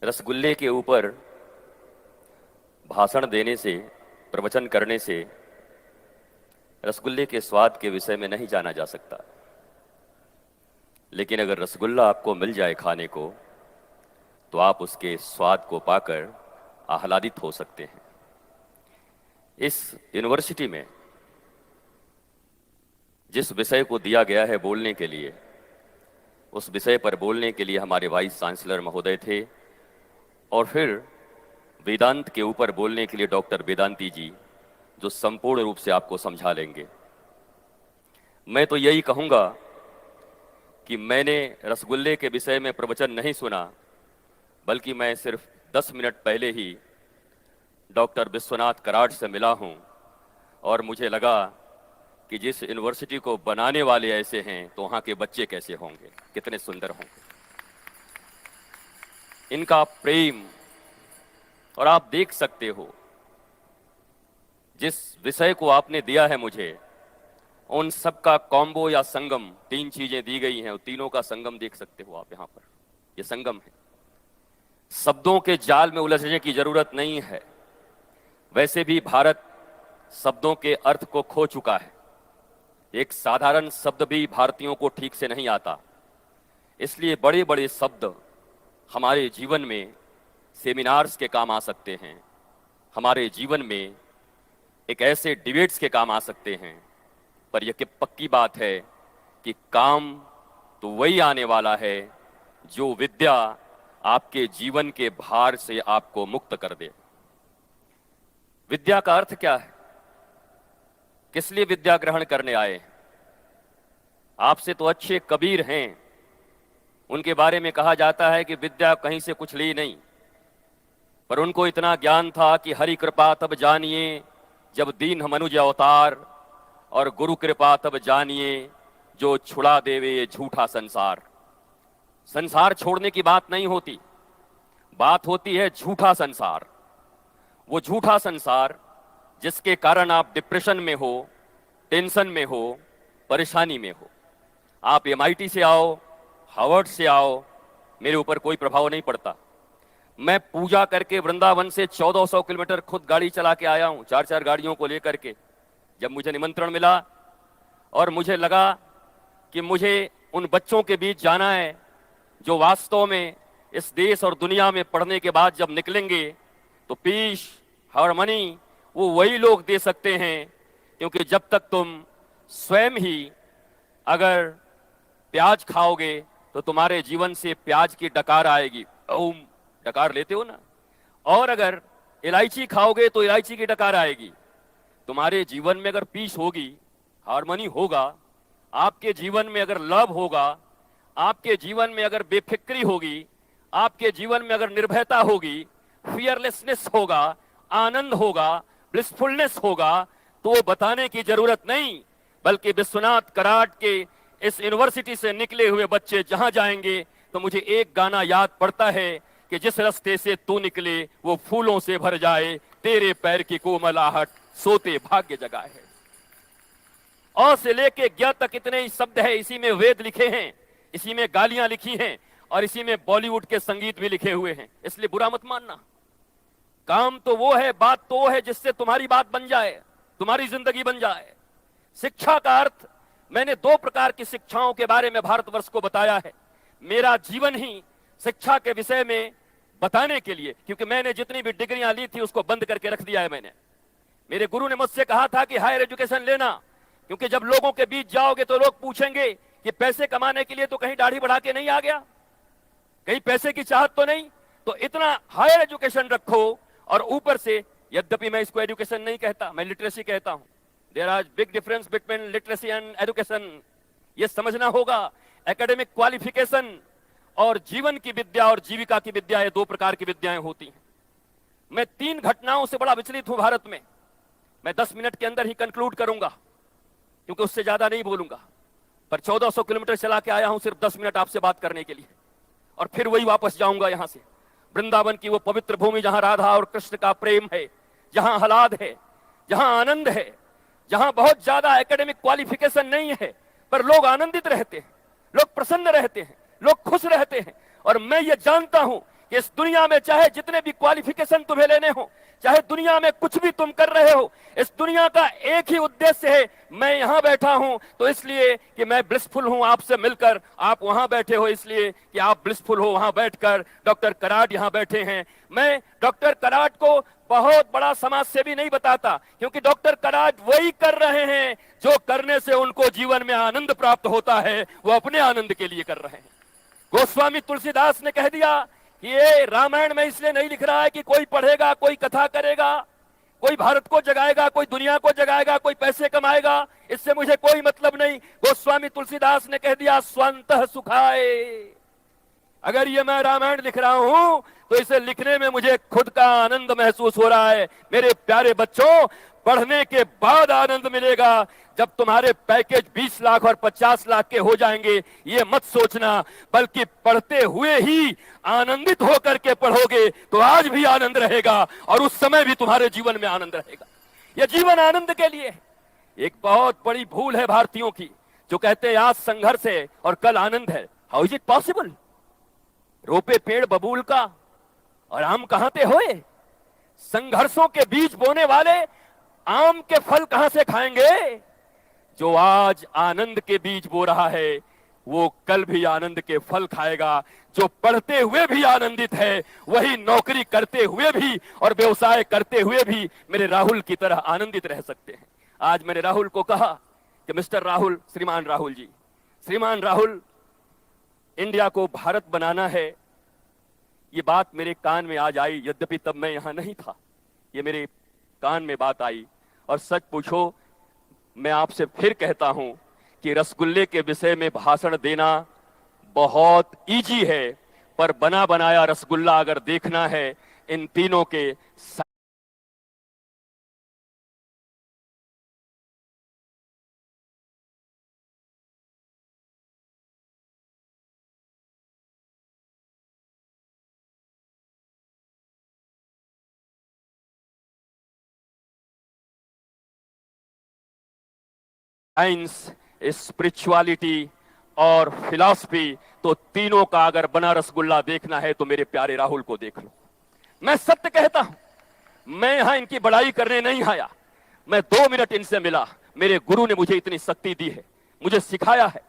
रसगुल्ले के ऊपर भाषण देने से, प्रवचन करने से रसगुल्ले के स्वाद के विषय में नहीं जाना जा सकता। लेकिन अगर रसगुल्ला आपको मिल जाए खाने को, तो आप उसके स्वाद को पाकर आह्लादित हो सकते हैं। इस यूनिवर्सिटी में जिस विषय को दिया गया है बोलने के लिए, उस विषय पर बोलने के लिए हमारे वाइस चांसलर महोदय थे, और फिर वेदांत के ऊपर बोलने के लिए डॉक्टर वेदांती जी, जो संपूर्ण रूप से आपको समझा लेंगे। मैं तो यही कहूँगा कि मैंने रसगुल्ले के विषय में प्रवचन नहीं सुना, बल्कि मैं सिर्फ 10 मिनट पहले ही डॉक्टर विश्वनाथ कराड से मिला हूँ, और मुझे लगा कि जिस यूनिवर्सिटी को बनाने वाले ऐसे हैं, तो वहाँ के बच्चे कैसे होंगे, कितने सुंदर होंगे। इनका प्रेम, और आप देख सकते हो जिस विषय को आपने दिया है मुझे, उन सब का कॉम्बो या संगम, 3 चीजें दी गई हैं, तीनों का संगम देख सकते हो आप यहाँ पर। ये संगम है। शब्दों के जाल में उलझने की जरूरत नहीं है। वैसे भी भारत शब्दों के अर्थ को खो चुका है। एक साधारण शब्द भी भारतीयों को ठीक से नहीं आता। इसलिए बड़े बड़े शब्द हमारे जीवन में सेमिनार्स के काम आ सकते हैं, हमारे जीवन में एक ऐसे डिबेट्स के काम आ सकते हैं। पर यह पक्की बात है कि काम तो वही आने वाला है जो विद्या आपके जीवन के भार से आपको मुक्त कर दे। विद्या का अर्थ क्या है? किस लिए विद्या ग्रहण करने आए? आपसे तो अच्छे कबीर हैं, उनके बारे में कहा जाता है कि विद्या कहीं से कुछ ली नहीं, पर उनको इतना ज्ञान था कि हरि कृपा तब जानिए जब दीन मनुज अवतार, और गुरु कृपा तब जानिए जो छुड़ा देवे ये झूठा संसार। संसार छोड़ने की बात नहीं होती, बात होती है झूठा संसार। वो झूठा संसार जिसके कारण आप डिप्रेशन में हो, टेंशन में हो, परेशानी में हो। आप MIT से आओ, हार्वर्ड से आओ, मेरे ऊपर कोई प्रभाव नहीं पड़ता। मैं पूजा करके वृंदावन से 1400 किलोमीटर खुद गाड़ी चला के आया हूं, 4-4 गाड़ियों को लेकर के। जब मुझे निमंत्रण मिला और मुझे लगा कि मुझे उन बच्चों के बीच जाना है जो वास्तव में इस देश और दुनिया में पढ़ने के बाद जब निकलेंगे तो पीस, हार्मनी वो वही लोग दे सकते हैं। क्योंकि जब तक तुम स्वयं ही अगर प्याज खाओगे तो तुम्हारे जीवन से प्याज की डकार आएगी। ओम, डकार लेते हो ना? और अगर इलायची खाओगे तो इलायची की डकार आएगी। तुम्हारे जीवन में अगर पीस होगी, हार्मनी होगा, आपके जीवन में अगर लव होगा, आपके जीवन में अगर बेफिक्री होगी, आपके जीवन में अगर निर्भयता होगी, फियरलेसनेस होगा, आनंद होगा, ब्लिसफुलनेस होगा, तो वो बताने की जरूरत नहीं, बल्कि विश्वनाथ कराड के इस यूनिवर्सिटी से निकले हुए बच्चे जहां जाएंगे तो मुझे एक गाना याद पड़ता है कि जिस रास्ते से तू निकले वो फूलों से भर जाए, तेरे पैर की कोमल आहट सोते भाग्य जगाए है। अ से लेके ज्ञ तक इतने ही शब्द है। इसी में वेद लिखे हैं, इसी में गालियां लिखी हैं, और इसी में बॉलीवुड के संगीत भी लिखे हुए हैं। इसलिए बुरा मत मानना। काम तो वो है, बात तो वो है जिससे तुम्हारी बात बन जाए, तुम्हारी जिंदगी बन जाए। शिक्षा का अर्थ, मैंने 2 प्रकार की शिक्षाओं के बारे में भारतवर्ष को बताया है। मेरा जीवन ही शिक्षा के विषय में बताने के लिए, क्योंकि मैंने जितनी भी डिग्रियां ली थी उसको बंद करके रख दिया है मैंने। मेरे गुरु ने मुझसे कहा था कि हायर एजुकेशन लेना, क्योंकि जब लोगों के बीच जाओगे तो लोग पूछेंगे कि पैसे कमाने के लिए तो कहीं दाढ़ी बढ़ा के नहीं आ गया, कहीं पैसे की चाहत तो नहीं, तो इतना हायर एजुकेशन रखो। और ऊपर से, यद्यपि मैं इसको एजुकेशन नहीं कहता, मैं लिटरेसी कहता हूं। There are big difference between literacy and education. ये समझना होगा। एकेडमिक क्वालिफिकेशन और जीवन की विद्या और जीविका की विद्या, ये 2 प्रकार की विद्याएं होती हैं। मैं 3 घटनाओं से बड़ा विचलित हूं भारत में। मैं 10 मिनट के अंदर ही कंक्लूड करूंगा, क्योंकि उससे ज्यादा नहीं बोलूंगा। पर 1400 किलोमीटर चला के आया हूं सिर्फ 10 मिनट आपसे बात करने के लिए, और फिर वही वापस जाऊंगा यहां से। वृंदावन की वो पवित्र भूमि जहां राधा और कृष्ण का प्रेम है, जहां आह्लाद है, जहां आनंद है, जहां बहुत ज्यादा एकेडमिक क्वालिफिकेशन नहीं है, पर लोग आनंदित रहते हैं, लोग प्रसन्न रहते हैं, लोग खुश रहते हैं। और मैं ये जानता हूं कि इस दुनिया में चाहे जितने भी क्वालिफिकेशन तुम्हें लेने हो, चाहे दुनिया में कुछ भी तुम कर रहे हो, इस दुनिया का एक ही उद्देश्य है, मैं यहां बैठा हूं तो इसलिए कि मैं ब्लिसफुल हूं आपसे मिलकर, आप वहां बैठे हो इसलिए कि आप ब्लिसफुल हो वहां बैठकर। डॉक्टर कराड यहां बैठे हैं। मैं डॉक्टर कराड को बहुत बड़ा समाज सेवी नहीं बताता, क्योंकि डॉक्टर कराड वही कर रहे हैं जो करने से उनको जीवन में आनंद प्राप्त होता है, वो अपने आनंद के लिए कर रहे हैं। गोस्वामी तुलसीदास ने कह दिया कि ये रामायण में इसलिए नहीं लिख रहा है कि कोई पढ़ेगा, कोई कथा करेगा, कोई भारत को जगाएगा, कोई दुनिया को जगाएगा, कोई पैसे कमाएगा, इससे मुझे कोई मतलब नहीं। गोस्वामी तुलसीदास ने कह दिया स्वंतः सुखाए। अगर ये मैं रामायण लिख रहा हूं तो इसे लिखने में मुझे खुद का आनंद महसूस हो रहा है। मेरे प्यारे बच्चों, पढ़ने के बाद आनंद मिलेगा। जब तुम्हारे पैकेज 20 लाख और 50 लाख के हो जाएंगे, ये मत सोचना, बल्कि पढ़ते हुए ही आनंदित होकर के पढ़ोगे तो आज भी आनंद रहेगा और उस समय भी तुम्हारे जीवन में आनंद रहेगा। यह जीवन आनंद के लिए है। एक बहुत बड़ी भूल है भारतीयों की, जो कहते हैं आज संघर्ष है और कल आनंद है। How is it possible? रोपे पेड़ बबूल का और आम कहां ते होए? संघर्षों के बीज बोने वाले आम के फल कहां से खाएंगे? जो आज आनंद के बीज बो रहा है वो कल भी आनंद के फल खाएगा। जो पढ़ते हुए भी आनंदित है वही नौकरी करते हुए भी और व्यवसाय करते हुए भी मेरे राहुल की तरह आनंदित रह सकते हैं। आज मैंने राहुल को कहा कि मिस्टर राहुल, श्रीमान राहुल जी, श्रीमान राहुल, इंडिया को भारत बनाना है। ये बात मेरे कान में आज आई, यद्यपि तब मैं यहां नहीं था। ये मेरे कान में बात आई और सच पूछो, मैं आपसे फिर कहता हूं कि रसगुल्ले के विषय में भाषण देना बहुत इजी है, पर बना बनाया रसगुल्ला अगर देखना है इन तीनों के साइंस, स्पिरिचुअलिटी और फिलॉसफी, तो तीनों का अगर बना रसगुल्ला देखना है तो मेरे प्यारे राहुल को देख लो। मैं सत्य कहता हूं, मैं यहां इनकी बड़ाई करने नहीं आया। मैं 2 मिनट इनसे मिला। मेरे गुरु ने मुझे इतनी शक्ति दी है, मुझे सिखाया है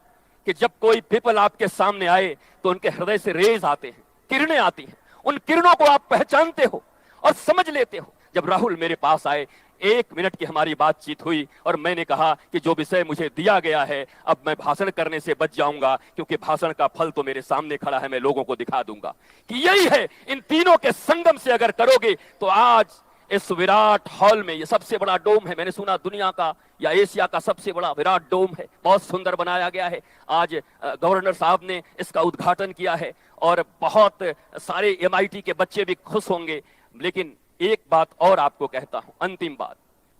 कि जब कोई पीपल आपके सामने आए तो उनके हृदय से रेज आते हैं, किरणें आती हैं। उन किरणों को आप पहचानते हो और समझ लेते हो। जब राहुल मेरे पास आए, 1 मिनट की हमारी बातचीत हुई और मैंने कहा कि जो विषय मुझे दिया गया है अब मैं भाषण करने से बच जाऊंगा, क्योंकि भाषण का फल तो मेरे सामने खड़ा है, मैं लोगों को दिखा दूंगा कि यही है। इन तीनों के संगम से अगर करोगे तो आज इस विराट हॉल में, ये सबसे बड़ा डोम है, मैंने सुना दुनिया का या एशिया का सबसे बड़ा विराट डोम है, बहुत सुंदर बनाया गया है। आज गवर्नर साहब ने इसका उद्घाटन किया है और बहुत सारे MIT के बच्चे भी खुश होंगे। लेकिन एक बात और आपको कहता हूं, अंतिम बात,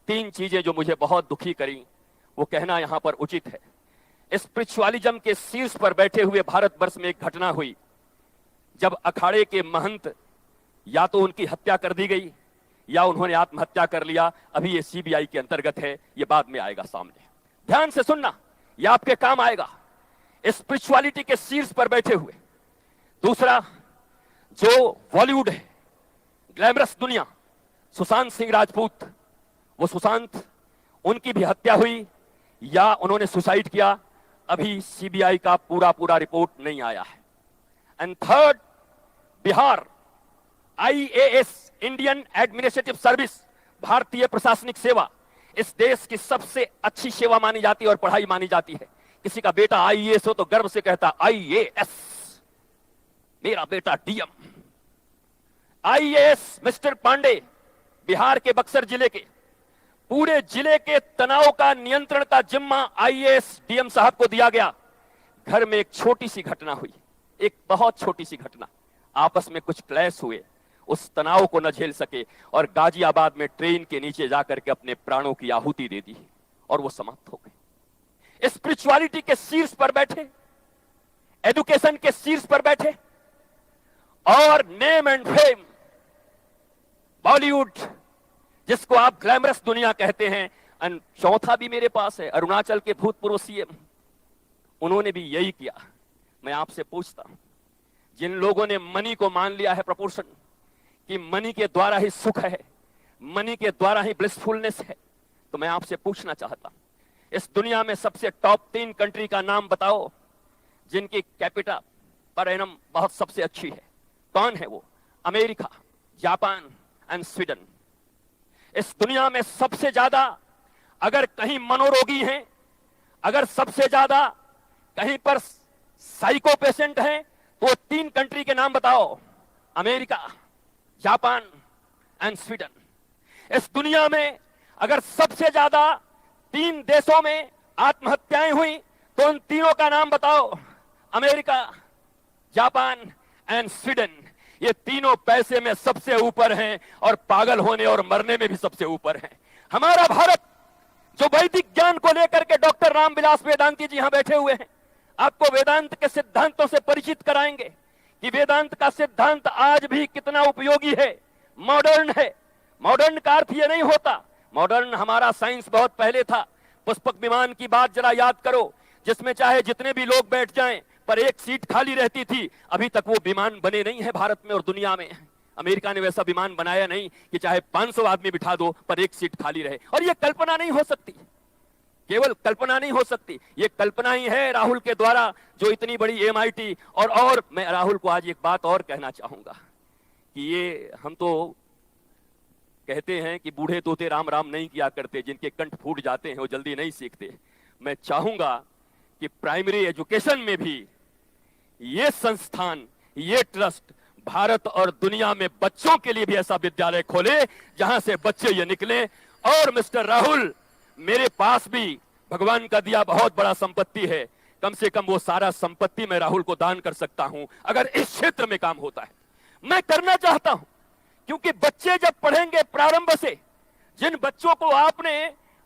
3 चीजें जो मुझे बहुत दुखी करी वो कहना यहां पर उचित है। स्पिरिचुअलिज्म के शीर्ष पर बैठे हुए भारतवर्ष में एक घटना हुई, जब अखाड़े के महंत या तो उनकी हत्या कर दी गई या उन्होंने आत्महत्या कर लिया। अभी ये CBI के अंतर्गत है, ये बाद में आएगा सामने। ध्यान से सुनना, ये आपके काम आएगा। स्पिरिचुअलिटी के शीर्ष पर बैठे हुए। दूसरा, जो बॉलीवुड है, ग्लैमरस दुनिया, सुशांत सिंह राजपूत, वो सुशांत, उनकी भी हत्या हुई या उन्होंने सुसाइड किया, अभी CBI का पूरा रिपोर्ट नहीं आया है। And third, Bihar, IAS, Indian administrative service, भारतीय प्रशासनिक सेवा, इस देश की सबसे अच्छी सेवा मानी जाती है और पढ़ाई मानी जाती है। किसी का बेटा IAS हो तो गर्व से कहता IAS, मेरा बेटा DM। IAS mister Pandey, Bihar के बक्सर जिले के, पूरे जिले के तनाव का नियंत्रण का जिम्मा IAS DM साहब को दिया गया। घर में एक छोटी सी घटना हुई, एक बहुत छोटी सी घटना, आपस में कुछ क्लैश हुए, उस तनाव को न झेल सके और गाजियाबाद में ट्रेन के नीचे जाकर के अपने प्राणों की आहुति दे दी और वो समाप्त हो गए। स्पिरिचुअलिटी के शीर्ष पर बैठे, एजुकेशन के शीर्ष पर बैठे और नेम एंड फेम, बॉलीवुड जिसको आप ग्लैमरस दुनिया कहते हैं। चौथा भी मेरे पास है, अरुणाचल के भूतपूर्व CM, उन्होंने भी यही किया। मैं आपसे पूछता हूं, जिन लोगों ने मनी को मान लिया है प्रपोर्शन, कि मनी के द्वारा ही सुख है, मनी के द्वारा ही ब्लिसफुलनेस है, तो मैं आपसे पूछना चाहता हूं, इस दुनिया में सबसे टॉप 3 कंट्री का नाम बताओ जिनकी कैपिटा पर एनम बहुत सबसे अच्छी है। कौन है वो? America, Japan and Sweden. इस दुनिया में सबसे ज्यादा अगर कहीं मनोरोगी हैं, अगर सबसे ज्यादा कहीं पर साइको पेशेंट हैं, तो 3 कंट्री के नाम बताओ, अमेरिका, जापान एंड स्वीडन। इस दुनिया में अगर सबसे ज्यादा 3 देशों में आत्महत्याएं हुई, तो उन तीनों का नाम बताओ, अमेरिका, जापान एंड स्वीडन। ये तीनों पैसे में सबसे ऊपर हैं और पागल होने और मरने में भी सबसे ऊपर हैं। हमारा भारत जो वैदिक ज्ञान को लेकर के डॉक्टर रामविलास वेदांती जी यहां बैठे हुए हैं, आपको वेदांत के सिद्धांतों से परिचित कराएंगे कि वेदांत का सिद्धांत आज भी कितना उपयोगी है, मॉडर्न है। मॉडर्न का अर्थ यह नहीं होता, मॉडर्न हमारा साइंस बहुत पहले था। पुष्पक विमान की बात जरा याद करो, जिसमें चाहे जितने भी लोग बैठ जाएं पर एक सीट खाली रहती थी। अभी तक वो विमान बने नहीं है भारत में और दुनिया में। अमेरिका ने वैसा विमान बनाया नहीं कि चाहे 500 आदमी बिठा दो पर एक सीट खाली रहे। और ये कल्पना नहीं हो सकती, केवल कल्पना नहीं हो सकती, ये कल्पना ही है राहुल के द्वारा, जो इतनी बड़ी MIT। और मैं राहुल को आज एक बात और कहना चाहूंगा कि ये हम तो कहते हैं कि बूढ़े तोते राम राम नहीं किया करते, जिनके कंठ फूट जाते हैं वो जल्दी नहीं सीखते। मैं चाहूंगा कि प्राइमरी एजुकेशन में भी ये संस्थान, ये ट्रस्ट भारत और दुनिया में बच्चों के लिए भी ऐसा विद्यालय खोले जहां से बच्चे ये निकले। और मिस्टर राहुल, मेरे पास भी भगवान का दिया बहुत बड़ा संपत्ति है, कम से कम वो सारा संपत्ति मैं राहुल को दान कर सकता हूं अगर इस क्षेत्र में काम होता है। मैं करना चाहता हूं, क्योंकि बच्चे जब पढ़ेंगे प्रारंभ से, जिन बच्चों को आपने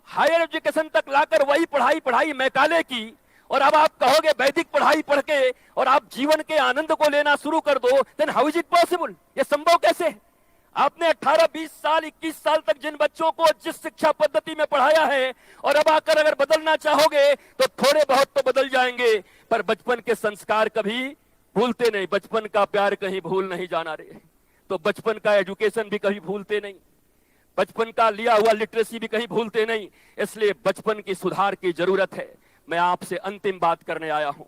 हायर एजुकेशन तक लाकर वही पढ़ाई मैकाले की, और अब आप कहोगे वैदिक पढ़ाई पढ़ के और आप जीवन के आनंद को लेना शुरू कर दो, then how is it possible? ये संभव कैसे? आपने 18, 20 साल, 21 साल तक जिन बच्चों को जिस शिक्षा पद्धति में पढ़ाया है, और अब आकर अगर बदलना चाहोगे तो थोड़े बहुत तो बदल जाएंगे, पर बचपन के संस्कार कभी भूलते नहीं। बचपन का प्यार कहीं भूल नहीं जाना रे, तो बचपन का एजुकेशन भी कहीं भूलते नहीं, बचपन का लिया हुआ लिटरेसी भी कहीं भूलते नहीं। इसलिए बचपन की सुधार की जरूरत है। मैं आपसे अंतिम बात करने आया हूं,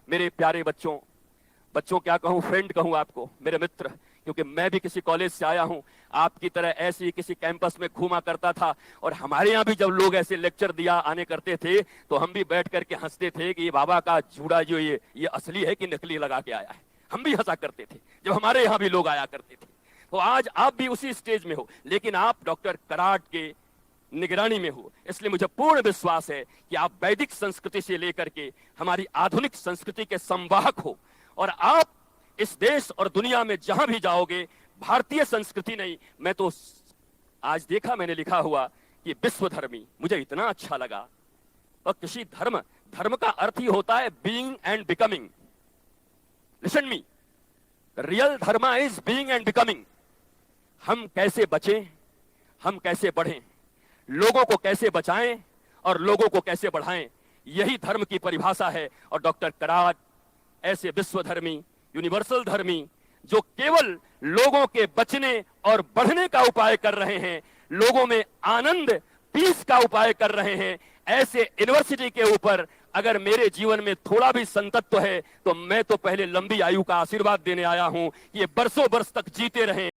मेरे प्यारे बच्चों क्या कहूं, फ्रेंड कहूं आपको, मेरे मित्र, क्योंकि मैं भी किसी कॉलेज से आया हूं, आपकी तरह ऐसे ही किसी कैंपस में घूमा करता था। और हमारे यहां भी जब लोग ऐसे लेक्चर दिया आने करते थे, तो हम भी बैठ करके हंसते थे कि ये बाबा का जूड़ा जो ये असली है कि नकली लगा के आया है। हम भी हंसा करते थे जब हमारे यहां भी लोग आया करते थे। तो आज आप भी उसी स्टेज में हो, लेकिन आप डॉक्टर कराट के निगरानी में हो। इसलिए मुझे पूर्ण विश्वास है कि आप वैदिक संस्कृति से लेकर के हमारी आधुनिक संस्कृति के संवाहक हो, और आप इस देश और दुनिया में जहां भी जाओगे, भारतीय संस्कृति नहीं, मैं तो आज देखा, मैंने लिखा हुआ कि विश्वधर्मी, मुझे इतना अच्छा लगा। और किसी धर्म का अर्थ ही होता है being and becoming. Listen me, real धर्म इज बीइंग एंड बिकमिंग। हम कैसे बचें, हम कैसे बढ़ें, लोगों को कैसे बचाएं और लोगों को कैसे बढ़ाएं, यही धर्म की परिभाषा है। और डॉक्टर कराट ऐसे विश्वधर्मी, यूनिवर्सल धर्मी, जो केवल लोगों के बचने और बढ़ने का उपाय कर रहे हैं, लोगों में आनंद, पीस का उपाय कर रहे हैं, ऐसे यूनिवर्सिटी के ऊपर अगर मेरे जीवन में थोड़ा भी संतत्व है, तो मैं तो पहले लंबी आयु का आशीर्वाद देने आया हूं कि ये बरसों बरस तक जीते रहें।